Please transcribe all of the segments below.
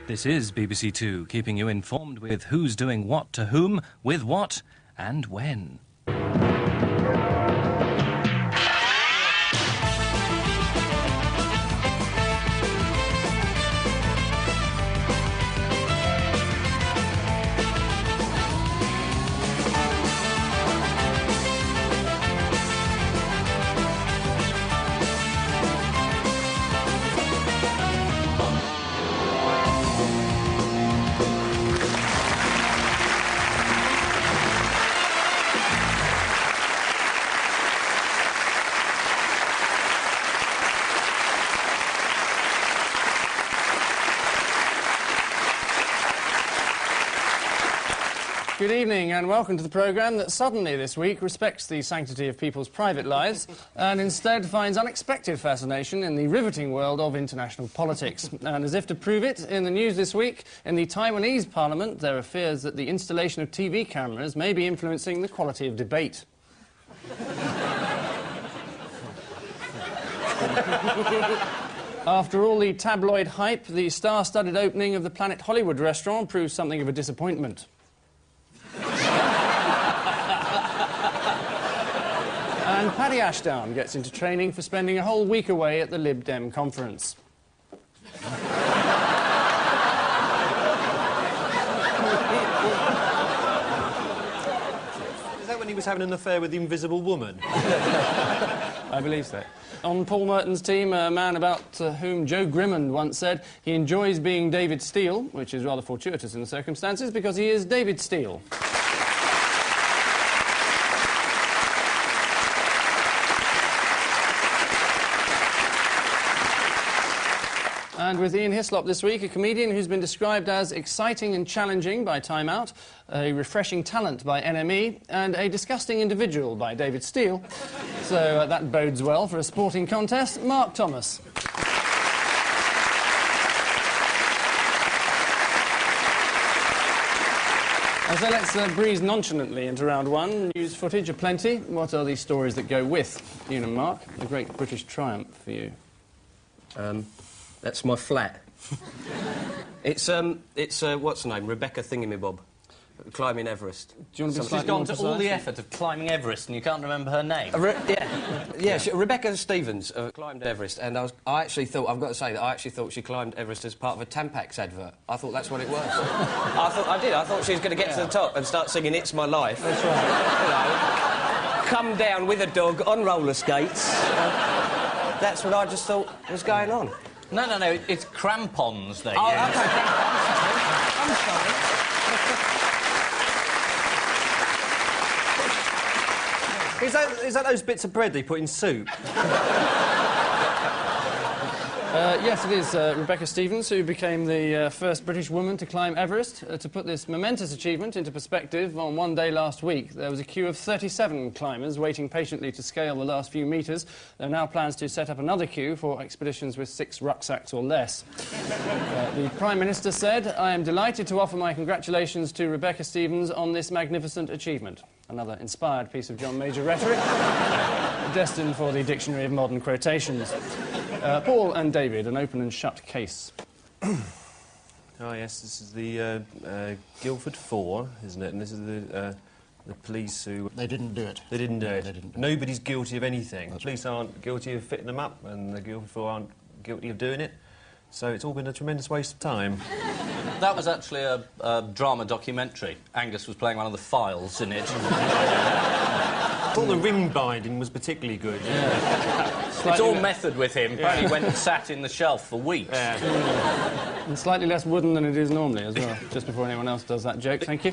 This is BBC Two, keeping you informed with who's doing what to whom, with what, and when. Good evening and welcome to the programme that suddenly this week respects the sanctity of people's private lives and instead finds unexpected fascination in the riveting world of international politics. And as if to prove it, in the news this week, in the Taiwanese parliament there are fears that the installation of TV cameras may be influencing the quality of debate. After all the tabloid hype, the star-studded opening of the Planet Hollywood restaurant proves something of a disappointment. And Paddy Ashdown gets into training for spending a whole week away at the Lib Dem conference. Is that when he was having an affair with the Invisible Woman? I believe so. On Paul Merton's team, a man about whom Joe Grimmond once said he enjoys being David Steele, which is rather fortuitous in the circumstances, because he is David Steele. And with Ian Hislop this week, a comedian who's been described as exciting and challenging by Time Out, a refreshing talent by NME, and a disgusting individual by David Steele. So that bodes well for a sporting contest. Mark Thomas. So let's breeze nonchalantly into round one. News footage aplenty. What are the stories that go with Ian and Mark? A great British triumph for you. That's my flat. It's what's her name? Rebecca Thingamabob, climbing Everest. Do you want to be She's gone to all the effort of climbing Everest and you can't remember her name? Rebecca Stevens climbed Everest, and I actually thought, I've got to say that I actually thought she climbed Everest as part of a Tampax advert. I thought that's what it was. I thought she was going to get to the top and start singing "It's My Life." That's right. You know, come down with a dog on roller skates. That's what I just thought was going on. No, it's crampons they use. Okay. I'm sorry. Is that those bits of bread they put in soup? Yes, it is Rebecca Stevens, who became the first British woman to climb Everest. To put this momentous achievement into perspective, on one day last week, there was a queue of 37 climbers waiting patiently to scale the last few metres. There are now plans to set up another queue for expeditions with 6 rucksacks or less. The Prime Minister said, "I am delighted to offer my congratulations to Rebecca Stevens on this magnificent achievement." Another inspired piece of John Major rhetoric, destined for the Dictionary of Modern Quotations. Paul and David, an open and shut case. Oh, yes, this is the Guildford 4, isn't it? And this is the police who... They didn't do it. They didn't do it. They didn't do it. Nobody's guilty of anything. The police aren't guilty of fitting them up, and the Guildford 4 aren't guilty of doing it. So it's all been a tremendous waste of time. That was actually a drama documentary. Angus was playing one of the files in it. I thought the ring binding was particularly good. Yeah. It's all method with him. Apparently he went and sat in the shelf for weeks. Yeah. And slightly less wooden than it is normally as well, just before anyone else does that joke. Thank you.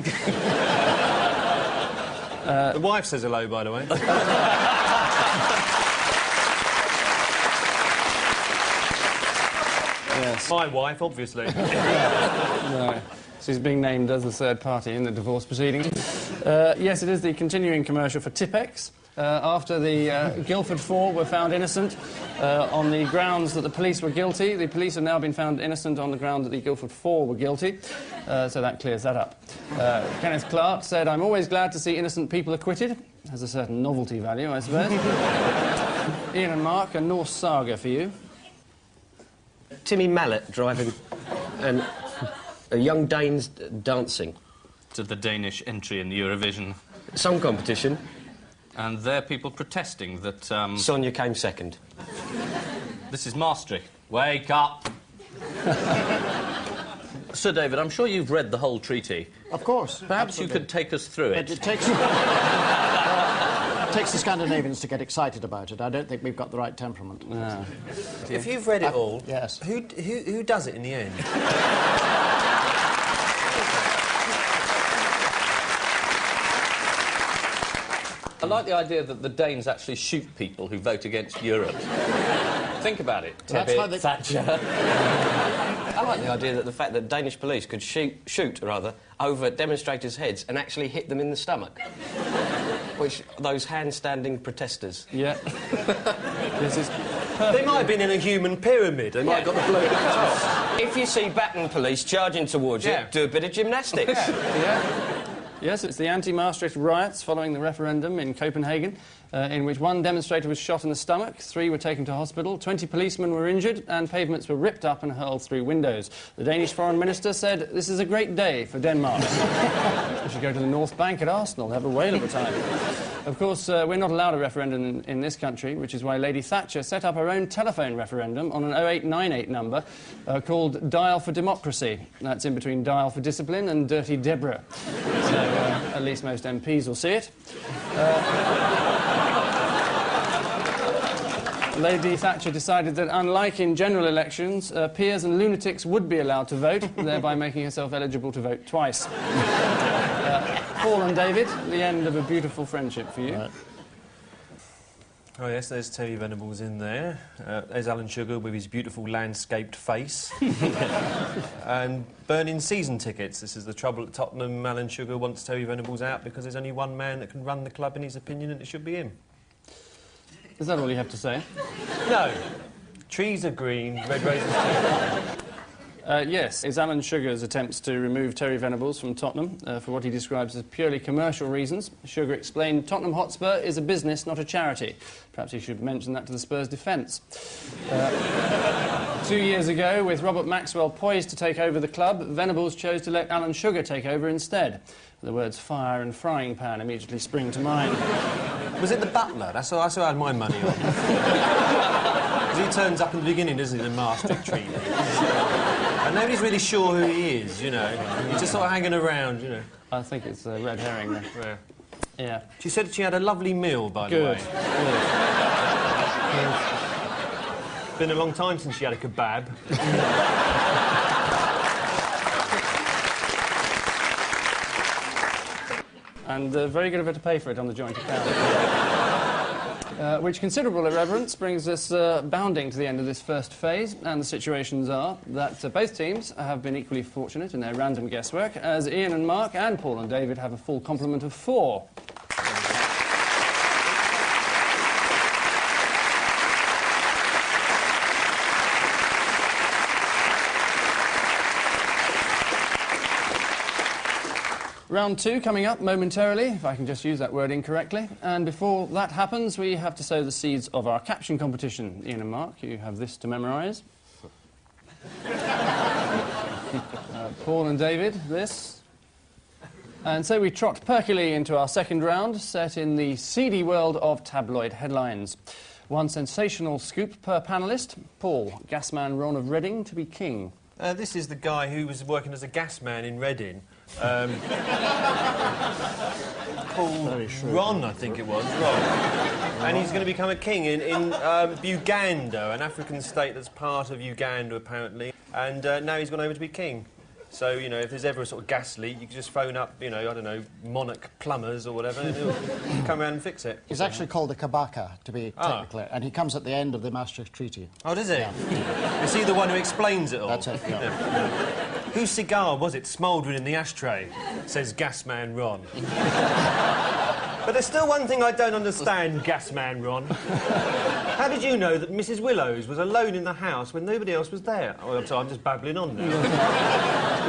The wife says hello, by the way. Yes. My wife, obviously. No. She's being named as the third party in the divorce proceedings. Yes, it is the continuing commercial for Tipex. After the Guildford 4 were found innocent on the grounds that the police were guilty, the police have now been found innocent on the ground that the Guildford 4 were guilty, so that clears that up. Kenneth Clark said, "I'm always glad to see innocent people acquitted." Has a certain novelty value, I suppose. Ian and Mark, a Norse saga for you. Timmy Mallet driving an Young Danes dancing. To the Danish entry in the Eurovision. Song competition. And there are people protesting that, Sonia came second. This is Maastricht. Wake up! Sir David, I'm sure you've read the whole treaty. Of course. Perhaps you could take us through But it. it takes... it takes the Scandinavians to get excited about it. I don't think we've got the right temperament. If you've read it all, yes. Who does it in the end? I like the idea that the Danes actually shoot people who vote against Europe. Think about it. That's Tibbet, how they... Thatcher. I like the idea that the fact that Danish police could shoot over demonstrators' heads and actually hit them in the stomach. Which, those hand-standing protesters. Yeah. This is They might have been in a human pyramid. They might have got the bloke at the top. If you see Baton police charging towards you, do a bit of gymnastics. Yeah. Yes, it's the anti-Maastricht riots following the referendum in Copenhagen, in which one demonstrator was shot in the stomach, 3 were taken to hospital, 20 policemen were injured, and pavements were ripped up and hurled through windows. The Danish foreign minister said, "This is a great day for Denmark." We should go to the North Bank at Arsenal, have a whale of a time. Of course, we're not allowed a referendum in this country, which is why Lady Thatcher set up her own telephone referendum on an 0898 number called Dial for Democracy. That's in between Dial for Discipline and Dirty Deborah. So at least most MPs will see it. Lady Thatcher decided that, unlike in general elections, peers and lunatics would be allowed to vote, thereby making herself eligible to vote twice. Paul and David, the end of a beautiful friendship for you. Right. Oh yes, there's Terry Venables in there. There's Alan Sugar with his beautiful landscaped face. And burning season tickets. This is the trouble at Tottenham. Alan Sugar wants Terry Venables out because there's only one man that can run the club in his opinion, and it should be him. Is that all you have to say? No. Trees are green, red roses too. Yes, it's Alan Sugar's attempts to remove Terry Venables from Tottenham for what he describes as purely commercial reasons. Sugar explained Tottenham Hotspur is a business, not a charity. Perhaps he should mention that to the Spurs' defence. 2 years ago, with Robert Maxwell poised to take over the club, Venables chose to let Alan Sugar take over instead. The words fire and frying pan immediately spring to mind. Was it the butler? That's who I had my money on. Because he turns up in the beginning, doesn't he, the Maastricht Treaty? And nobody's really sure who he is, you know. He's just sort of hanging around, you know. I think it's a red herring there. Yeah. Yeah. She said she had a lovely meal, by the way. Good. It's been a long time since she had a kebab. And very good of her to pay for it on the joint account. Which considerable irreverence brings us bounding to the end of this first phase, and the situations are that both teams have been equally fortunate in their random guesswork, as Ian and Mark and Paul and David have a full complement of 4. Round 2 coming up momentarily, if I can just use that word incorrectly. And before that happens, we have to sow the seeds of our caption competition. Ian and Mark, you have this to memorise. Paul and David, this. And so we trot perkily into our second round, set in the seedy world of tabloid headlines. One sensational scoop per panellist. Paul, Gasman Ron of Reading to be king. This is the guy who was working as a gas man in Reading. Called Ron, I think it was, Ron. And he's going to become a king in Uganda, an African state that's part of Uganda, apparently. And now he's gone over to be king. So, you know, if there's ever a sort of gas leak, you can just phone up, you know, I don't know, Monarch Plumbers or whatever, and he'll come around and fix it. He's actually called a Kabaka, to be technical, and he comes at the end of the Maastricht Treaty. Oh, does he? Yeah. Is he the one who explains it all? That's it, yeah. Whose cigar was it smouldering in the ashtray? Says Gasman Ron. But there's still one thing I don't understand, Gasman Ron. How did you know that Mrs. Willows was alone in the house when nobody else was there? Oh, I'm sorry, I'm just babbling on now.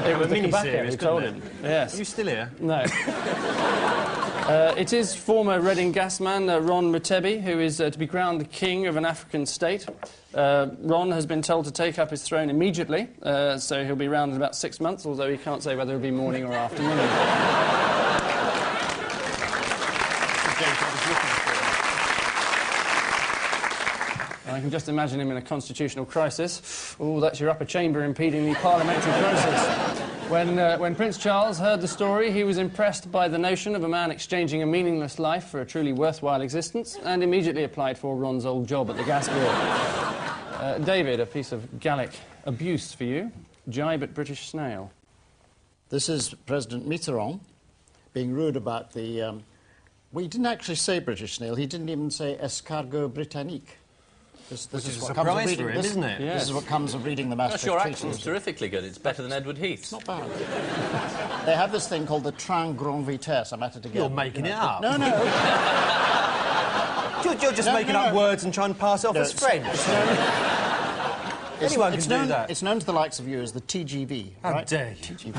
It was a the Kabaka mini-series, who told couldn't him. it? Yes. Are you still here? No. It is former Reading gasman Ron Mutebi, who is to be crowned the king of an African state. Ron has been told to take up his throne immediately, so he'll be round in about 6 months, although he can't say whether it'll be morning or afternoon. I can just imagine him in a constitutional crisis. Oh, that's your upper chamber impeding the parliamentary process. When Prince Charles heard the story, he was impressed by the notion of a man exchanging a meaningless life for a truly worthwhile existence, and immediately applied for Ron's old job at the gas bureau. David, a piece of Gallic abuse for you. Jibe at British snail. This is President Mitterrand being rude about the... well, he didn't actually say British snail. He didn't even say escargot britannique. This is what comes of reading, isn't it? This is what comes of reading the Maastricht Your Treaty. accent's terrifically good. It's better than Edward Heath's. Not bad. They have this thing called the train grand vitesse. I'm at it again. You're making it up. No, no. You're just making up words and trying to pass it off as French. Anyone can do that. It's known to the likes of you as the TGV, How right? dare you. TGV.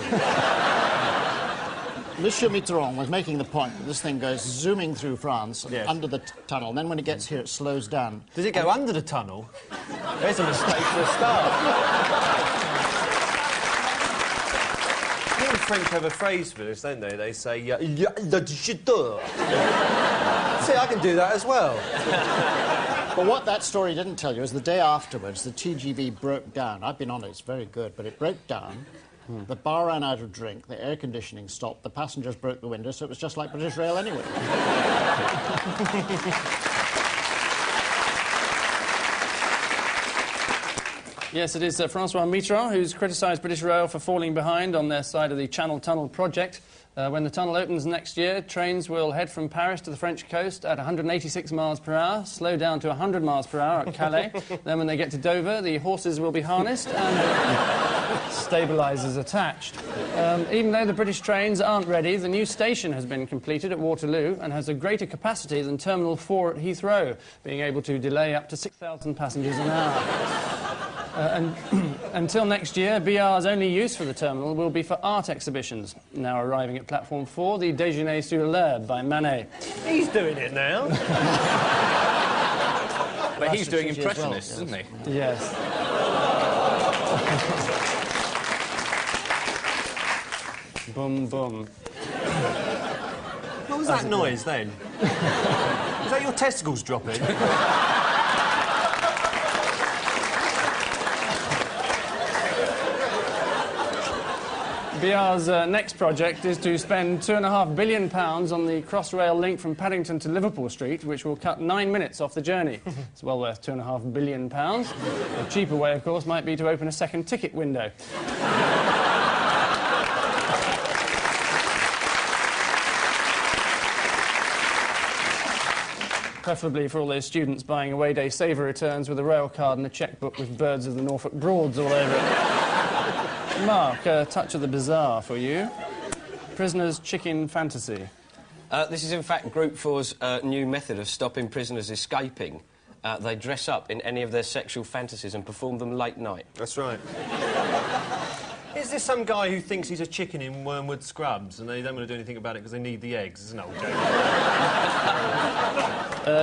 Monsieur Mitterrand was making the point that this thing goes zooming through France under the tunnel, and then when it gets here, it slows down. Does it go under the tunnel? There's a mistake for a start. You know, the French have a phrase for this, don't they? They say, See, I can do that as well. But what that story didn't tell you is the day afterwards, the TGV broke down. I've been on it, it's very good, but it broke down. The bar ran out of drink, the air conditioning stopped, the passengers broke the window, so it was just like British Rail anyway. Yes, it is Francois Mitterrand who's criticised British Rail for falling behind on their side of the Channel Tunnel project. When the tunnel opens next year, trains will head from Paris to the French coast at 186 miles per hour, slow down to 100 miles per hour at Calais. Then when they get to Dover, the horses will be harnessed and stabilisers attached. Even though the British trains aren't ready, the new station has been completed at Waterloo and has a greater capacity than Terminal 4 at Heathrow, being able to delay up to 6,000 passengers an hour. Until next year, BR's only use for the terminal will be for art exhibitions. Now arriving at Platform 4, the Déjeuner sur l'herbe by Manet. He's doing it now. But he's doing impressionists, isn't he? Yes. Boom, boom. What was that noise then? Was that your testicles dropping? BR's next project is to spend £2.5 billion on the Crossrail link from Paddington to Liverpool Street, which will cut 9 minutes off the journey. It's well worth £2.5 billion. A cheaper way, of course, might be to open a second ticket window. Preferably for all those students buying away day saver returns with a rail card and a chequebook with birds of the Norfolk Broads all over it. Mark, a touch of the bizarre for you. Prisoner's chicken fantasy. This is, in fact, Group 4's new method of stopping prisoners escaping. They dress up in any of their sexual fantasies and perform them late night. That's right. Is this some guy who thinks he's a chicken in Wormwood Scrubs and they don't want to do anything about it because they need the eggs? It's an old joke.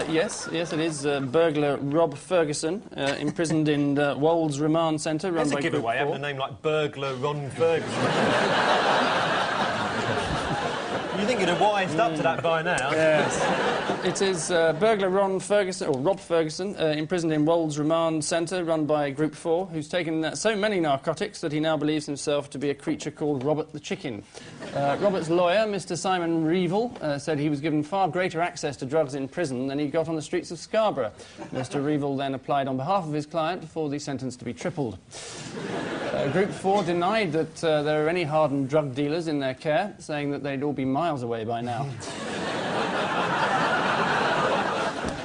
Yes, it is. Burglar Rob Ferguson, imprisoned in Wolds Remand Centre, run by Group 4. That's a giveaway, having a name like Burglar Ron Ferguson. You think you'd have wised up to that by now? Yes. It is burglar Rob Ferguson, imprisoned in Wolds Remand Centre, run by Group 4, who's taken so many narcotics that he now believes himself to be a creature called Robert the Chicken. Robert's lawyer, Mr Simon Reevell, said he was given far greater access to drugs in prison than he got on the streets of Scarborough. Mr Reevell then applied on behalf of his client for the sentence to be tripled. Group 4 denied that there are any hardened drug dealers in their care, saying that they'd all be miles away by now.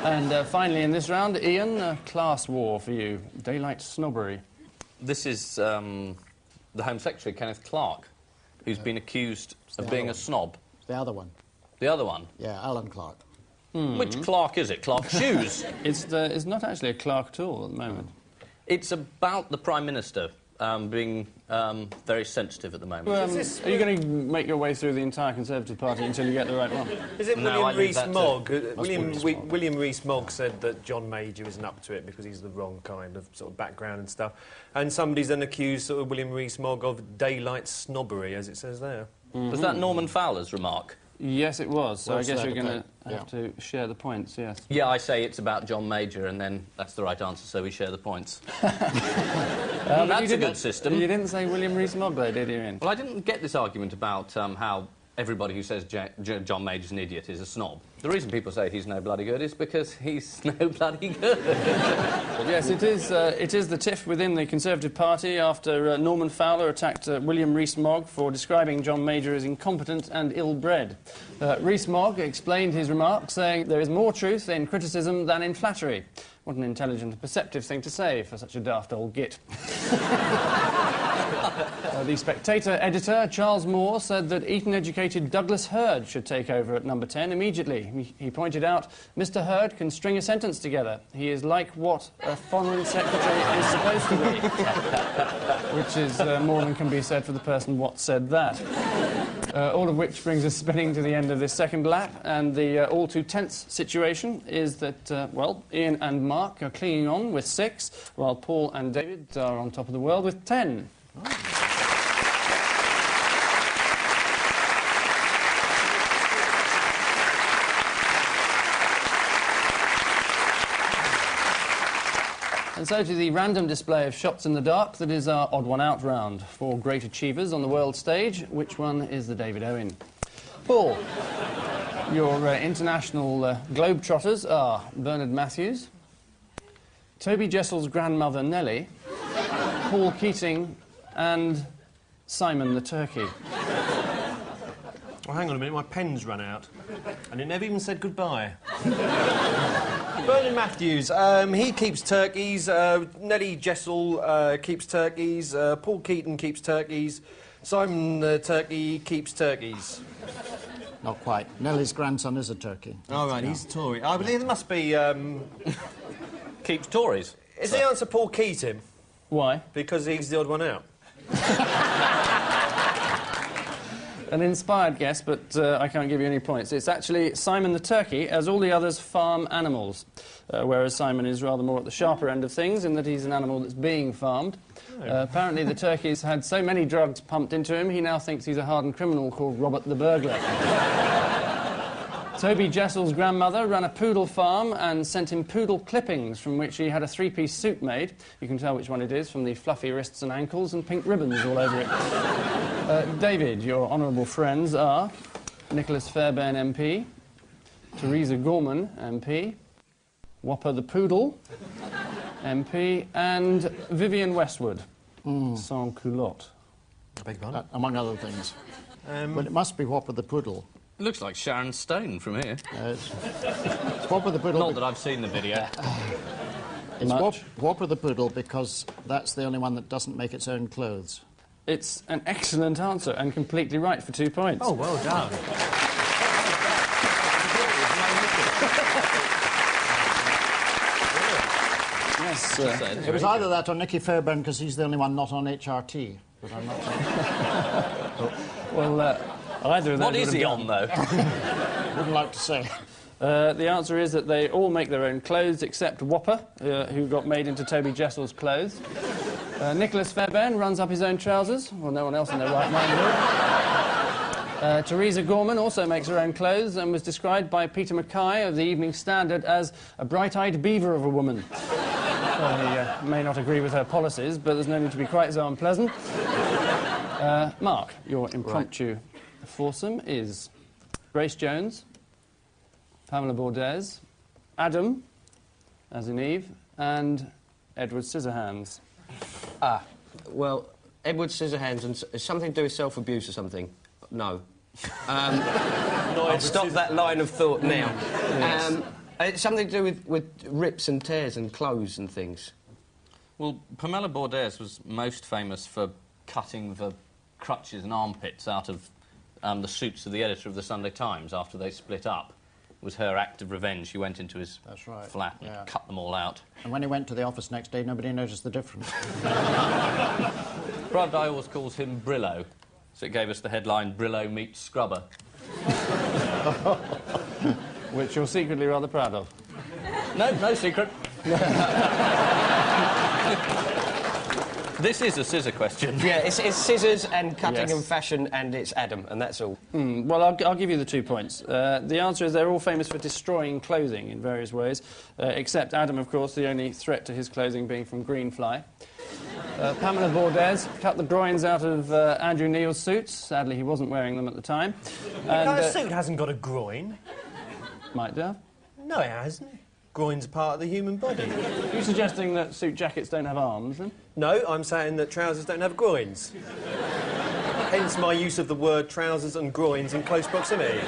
And finally in this round, Ian, a class war for you. Daylight snobbery. This is the Home Secretary, Kenneth Clarke, who's been accused of being a snob. The other one. The other one? Yeah, Alan Clark. Which Clark is it? Clark Shoes? It's not actually a Clark at all at the moment. It's about the Prime Minister. being very sensitive at the moment. Are you going to make your way through the entire Conservative Party until you get the right one? Is it No, I William leave that Rees-Mogg? William William Rees-Mogg said that John Major isn't up to it because he's the wrong kind of sort of background and stuff. And somebody's then accused sort of William Rees-Mogg of daylight snobbery, as it says there. Was that Norman Fowler's remark? Yes, it was. So Well I guess said, you're going to okay. have to share the points, yes. Yeah, I say it's about John Major, and then that's the right answer, so we share the points. That's a good system. You didn't say William Rees-Mogg, though, did you, Ian? Well, I didn't get this argument about how everybody who says John Major's an idiot is a snob. The reason people say he's no bloody good is because he's no bloody good. Yes, it is the tiff within the Conservative Party after Norman Fowler attacked William Rees-Mogg for describing John Major as incompetent and ill-bred. Rees-Mogg explained his remarks, saying there is more truth in criticism than in flattery. What an intelligent and perceptive thing to say for such a daft old git. The Spectator editor, Charles Moore, said that Eton-educated Douglas Hurd should take over at number 10 immediately. He pointed out, Mr Hurd can string a sentence together. He is like what a foreign secretary is supposed to be. Which is more than can be said for the person what said that. All of which brings us spinning to the end of this second lap, and the all-too-tense situation is that, well, Ian and Mark are clinging on with 6, while Paul and David are on top of the world with 10. And so to the random display of shots in the dark that is our odd one out round. 4 great achievers on the world stage. Which one is the David Owen? Paul, your international globetrotters are Bernard Matthews, Toby Jessel's grandmother Nellie, Paul Keating and Simon the Turkey. Well, hang on a minute, my pen's run out. And it never even said goodbye. Bernard Matthews, he keeps turkeys. Nellie Jessel keeps turkeys. Paul Keaton keeps turkeys. Simon the Turkey keeps turkeys. Not quite. Nellie's grandson is a turkey. Oh, right, he's a Tory. I believe it must be... Keeps Tories. Is the answer Paul Keating? Why? Because he's the odd one out. An inspired guess, but I can't give you any points. It's actually Simon the Turkey, as all the others farm animals, whereas Simon is rather more at the sharper end of things in that he's an animal that's being farmed. Apparently the turkey's had so many drugs pumped into him, he now thinks he's a hardened criminal called Robert the Burglar. Toby Jessel's grandmother ran a poodle farm and sent him poodle clippings from which he had a 3-piece suit made. You can tell which one it is from the fluffy wrists and ankles and pink ribbons all over it. David, your honourable friends are Nicholas Fairbairn MP, Theresa Gorman MP, Whopper the Poodle MP, and Vivienne Westwood, sans culotte. I beg your pardon? Among other things. Well, it must be Whopper the Poodle. It looks like Sharon Stone from here. It's Whopper the Poodle. Not that I've seen the video. It's Whopper the Poodle because that's the only one that doesn't make its own clothes. It's an excellent answer and completely right for 2 points. Oh, well done. Yes, It was either that or Nicky Fairbairn because he's the only one not on HRT. But I'm not sure. well, either of those What is would he have on, done. though? Wouldn't like to say. The answer is that they all make their own clothes except Whopper, who got made into Toby Jessel's clothes. Nicholas Fairbairn runs up his own trousers. Well, no one else in their right mind would. Theresa Gorman also makes her own clothes and was described by Peter Mackay of the Evening Standard as a bright-eyed beaver of a woman. Well, he may not agree with her policies, but there's no need to be quite so unpleasant. Mark, your impromptu foursome is Grace Jones, Pamela Bordez, Adam, as in Eve, and Edward Scissorhands. Ah, well, Edward Scissorhands and something to do with self-abuse or something. No. I'll stop that line of thought now. Yes. It's something to do with rips and tears and clothes and things. Well, Pamela Bordez was most famous for cutting the crutches and armpits out of the suits of the editor of the Sunday Times after they split up. was her act of revenge. She went into his That's right, flat and yeah. cut them all out. And when he went to the office next day, nobody noticed the difference. Brad Dye always calls him Brillo, so it gave us the headline, Brillo meets Scrubber. Which you're secretly rather proud of. No, no secret. This is a scissor question. Yeah, it's scissors and cutting Yes. and fashion, and it's Adam, and that's all. Well, I'll give you the 2 points. The answer is they're all famous for destroying clothing in various ways, except Adam, of course, the only threat to his clothing being from green fly. Pamela Bordez cut the groins out of Andrew Neil's suits. Sadly, he wasn't wearing them at the time. And, That suit hasn't got a groin. might do. No, it hasn't. Groin's part of the human body. Are you suggesting that suit jackets don't have arms, then? No, I'm saying that trousers don't have groins. Hence my use of the word trousers and groins in close proximity.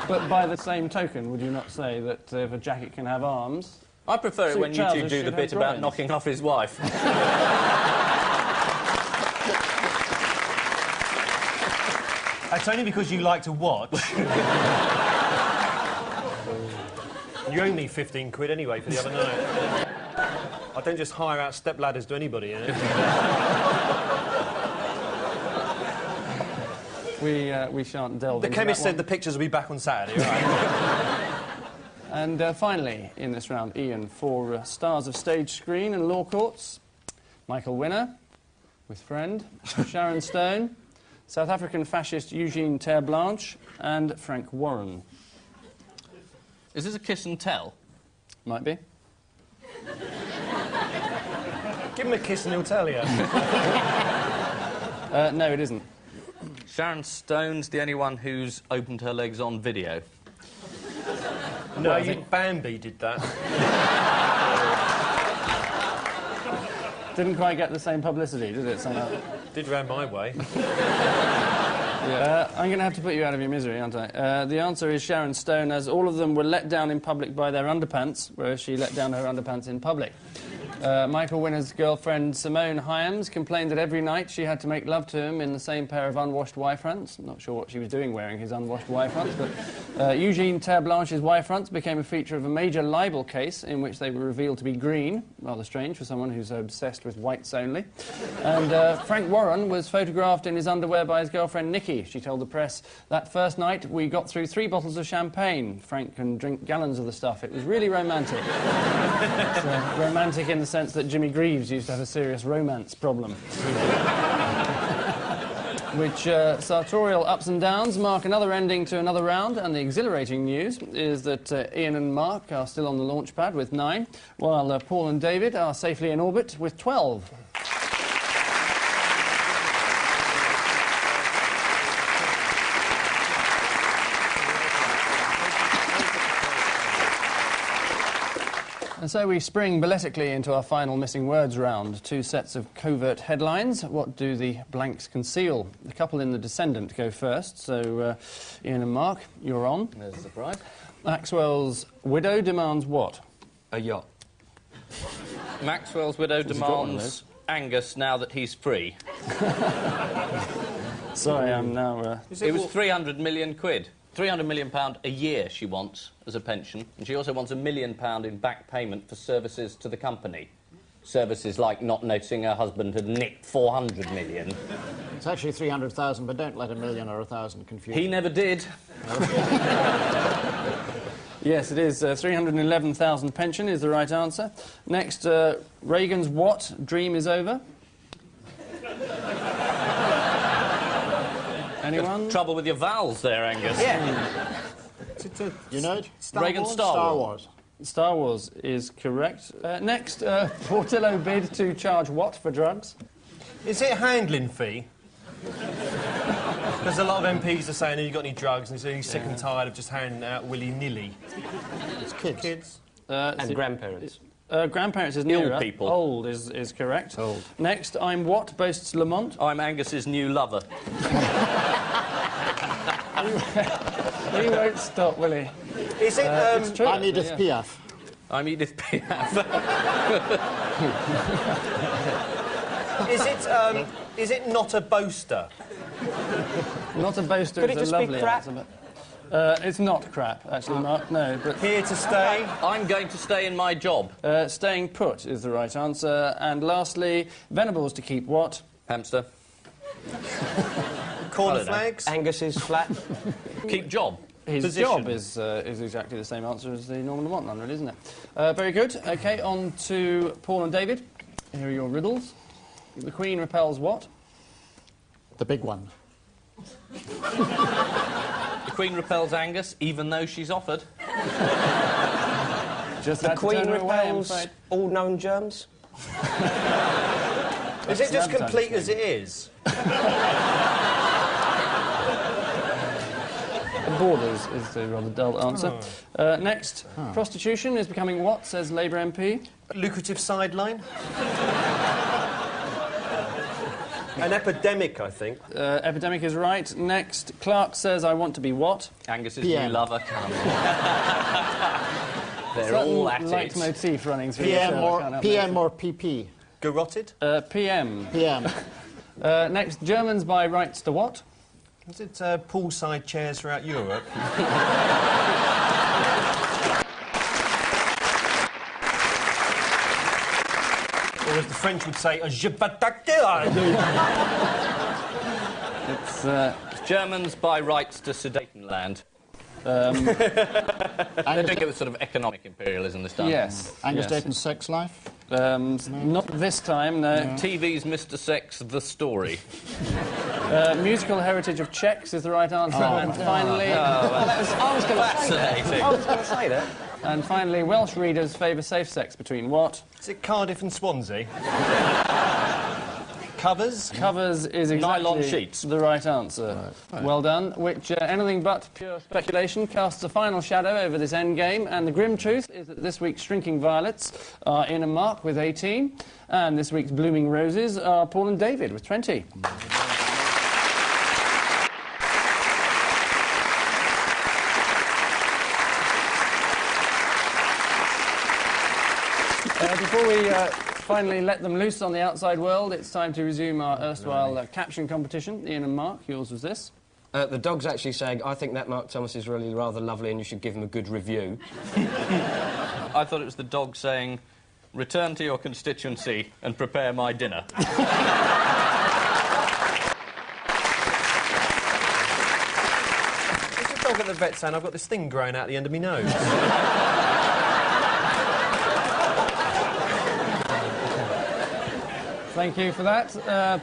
But by the same token, would you not say that if a jacket can have arms... I prefer it Suit when you two trousers do the should bit have about groins. knocking off his wife. That's only because you like to watch. You owe me 15 quid anyway for the other night. I don't just hire out step ladders to anybody, you know? We shan't delve The into chemist that said one. the pictures will be back on Saturday, all right? And finally, in this round, Ian, for stars of stage, screen and law courts, Michael Winner, with Friend, Sharon Stone, South African fascist Eugene Terre-Blanche, and Frank Warren. Is this a kiss and tell? Might be. Give him a kiss and he'll tell you. No, it isn't. Sharon Stone's the only one who's opened her legs on video. No, Bambi did that. Didn't quite get the same publicity, did it, somehow? Did round my way. I'm going to have to put you out of your misery, aren't I? The answer is Sharon Stone, as all of them were let down in public by their underpants, whereas she let down her underpants in public. Michael Winner's girlfriend Simone Hyams complained that every night she had to make love to him in the same pair of unwashed Y-fronts. I'm not sure what she was doing wearing his unwashed Y-fronts, but Eugene Terre-Blanche's Y-fronts became a feature of a major libel case in which they were revealed to be green, rather strange for someone who's obsessed with whites only. And Frank Warren was photographed in his underwear by his girlfriend Nikki. She told the press, "That first night we got through 3 bottles of champagne. Frank can drink gallons of the stuff. It was really romantic." It's, romantic in the sense that Jimmy Greaves used to have a serious romance problem. Which sartorial ups and downs mark another ending to another round, and the exhilarating news is that Ian and Mark are still on the launch pad with 9, while Paul and David are safely in orbit with 12. And so we spring balletically into our final missing words round. 2 sets of covert headlines. What do the blanks conceal? The couple in The Descendant go first, so Ian and Mark, you're on. There's a surprise. Maxwell's widow demands what? A yacht. Maxwell's widow He's got one of demands Angus now that he's free. Sorry, I'm now... It was 300 million quid. 300 million pound a year she wants as a pension, and she also wants £1 million in back payment for services to the company. Services like not noticing her husband had nicked 400 million. It's actually 300,000, but don't let a million or 1,000 confuse you. He never did. Yes, it is. 311,000 pension is the right answer. Next, Reagan's what? Dream is over. Anyone? Trouble with your vowels there, Angus. Yeah. You know it? Reagan Star Wars. Star Wars is correct. Next, Portillo bid to charge what for drugs? Is it a handling fee? Because a lot of MPs are saying, have you got any drugs? And he's sick and tired of just handing out willy-nilly. It's kids. Kids. And grandparents. Grandparents is nearer. Ill people. Old is correct. Old. Next, I'm what boasts Lamont. I'm Angus's new lover. He won't stop, will he? Is it... It's true. I'm Edith Yeah. Piaf. I'm Edith Piaf. is it not a boaster? Not a boaster Could is it a just be lovely crap? answer, but It's not crap, actually, Mark, no, but... Here to stay. I'm going to stay in my job. Staying put is the right answer. And lastly, Venables to keep what? Hamster. Corner flags. Angus's flat. Keep job. His Position. job is exactly the same answer as the Norman Want one, really, isn't it? Very good. OK, on to Paul and David. Here are your riddles. The Queen repels what? The big one. The Queen repels Angus, even though she's offered. Just The had to Queen turn her away, I'm repels afraid. all known germs. Is it just Advertising complete as it is? Borders is the rather dull answer. Next, prostitution is becoming what, says Labour MP? Lucrative sideline. An epidemic, I think. Epidemic is right. Next, Clark says, I want to be what? Angus's PM. new lover. Come on. They're all at it. Leitmotif running through PM the show. I or, can't help PM or PP? Garrotted. it. PM. PM. Next, Germans buy rights to what? Is it poolside chairs throughout Europe? Or as the French would say, a je pataque. It's Germans buy rights to Sudetenland. They're doing it with sort of economic imperialism this time. yes. Angus yes. Dayton's sex life? Not this time, no. TV's Mr. Sex, the story. Musical heritage of Czechs is the right answer. And finally, I was going to say that. Fascinating. I was going to say that. and finally, Welsh readers favour safe sex between what? Is it Cardiff and Swansea? Covers? Covers is exactly Nylon sheets. the right answer. Well done. Which, anything but pure speculation, casts a final shadow over this endgame. And the grim truth is that this week's Shrinking Violets are Ian and Mark with 18. And this week's Blooming Roses are Paul and David with 20. Before we finally let them loose on the outside world, it's time to resume our erstwhile caption competition. Ian and Mark, yours was this. The dog's actually saying, I think that Mark Thomas is really rather lovely and you should give him a good review. I thought it was the dog saying, return to your constituency and prepare my dinner. Is the dog at the vet saying, I've got this thing growing out the end of my nose? Thank you for that.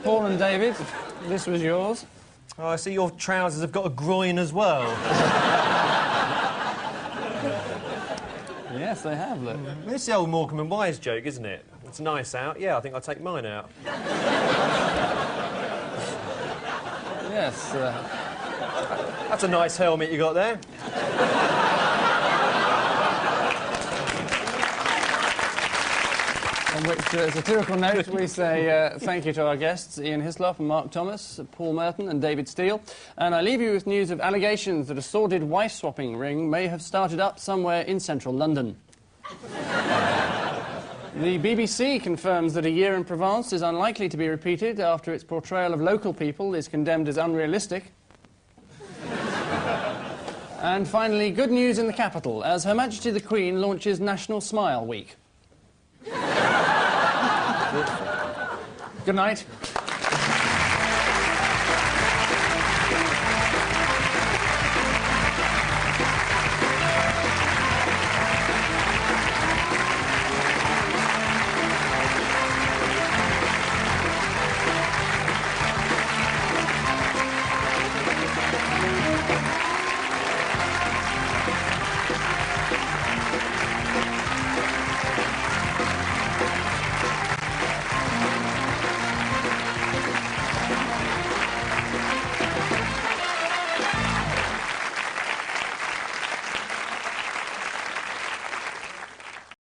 Paul and David, this was yours. Oh, I see your trousers have got a groin as well. Yes, they have, look. This is the old Morecambe and Wise joke, isn't it? It's nice out. Yeah, I think I'll take mine out. Yes. That's a nice helmet you got there. On which satirical note, we say thank you to our guests, Ian Hislop and Mark Thomas, Paul Merton and David Steele. And I leave you with news of allegations that a sordid wife-swapping ring may have started up somewhere in central London. The BBC confirms that A Year in Provence is unlikely to be repeated after its portrayal of local people is condemned as unrealistic. And finally, good news in the capital, as Her Majesty the Queen launches National Smile Week. Good night.